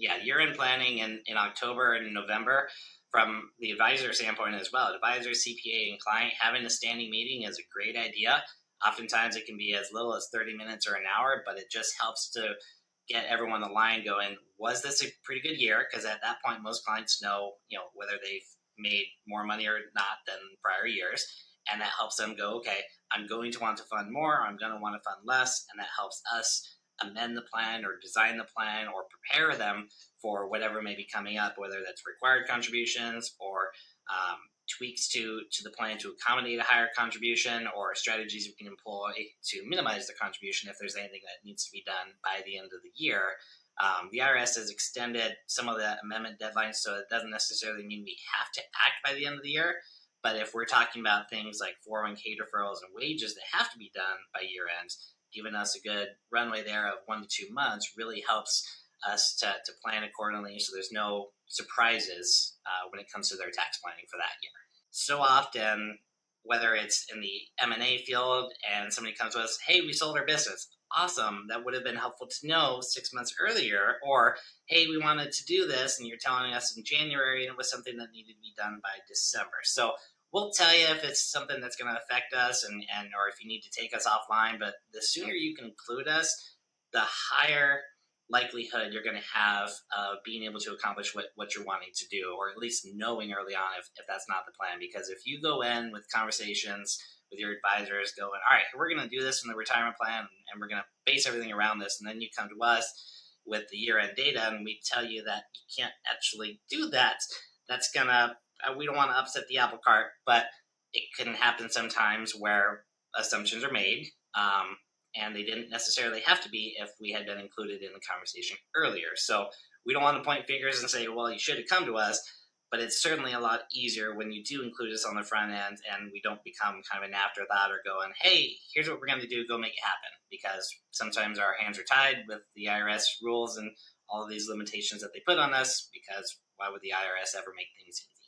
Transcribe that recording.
Yeah, year-end planning in October and November, from the advisor standpoint as well. Advisor, CPA, and client having a standing meeting is a great idea. Oftentimes it can be as little as 30 minutes or an hour, but it just helps to get everyone aligned going, was this a pretty good year? Because at that point, most clients know, whether they've made more money or not than prior years. And that helps them go, okay, I'm going to want to fund more, I'm going to want to fund less. And that helps us amend the plan or design the plan or prepare them for whatever may be coming up, whether that's required contributions or tweaks to the plan to accommodate a higher contribution, or strategies we can employ to minimize the contribution if there's anything that needs to be done by the end of the year. The IRS has extended some of the amendment deadlines, so it doesn't necessarily mean we have to act by the end of the year. But if we're talking about things like 401k deferrals and wages that have to be done by year end, giving us a good runway there of 1 to 2 months really helps us to plan accordingly, so there's no surprises when it comes to their tax planning for that year. So often, whether it's in the M&A field and somebody comes to us, hey, we sold our business. Awesome. That would have been helpful to know 6 months earlier. Or, hey, we wanted to do this and you're telling us in January and it was something that needed to be done by December. So we'll tell you if it's something that's going to affect us and or if you need to take us offline. But the sooner you can include us, the higher likelihood you're going to have of being able to accomplish what you're wanting to do, or at least knowing early on if that's not the plan. Because if you go in with conversations with your advisors going, all right, we're going to do this in the retirement plan and we're going to base everything around this, and then you come to us with the year-end data and we tell you that you can't actually do that, that's going to, we don't want to upset the apple cart, but it can happen sometimes where assumptions are made, and they didn't necessarily have to be if we had been included in the conversation earlier. So we don't want to point fingers and say, well, you should have come to us, but it's certainly a lot easier when you do include us on the front end and we don't become kind of an afterthought or going, hey, here's what we're going to do, go make it happen. Because sometimes our hands are tied with the IRS rules and all of these limitations that they put on us, because why would the IRS ever make things easy?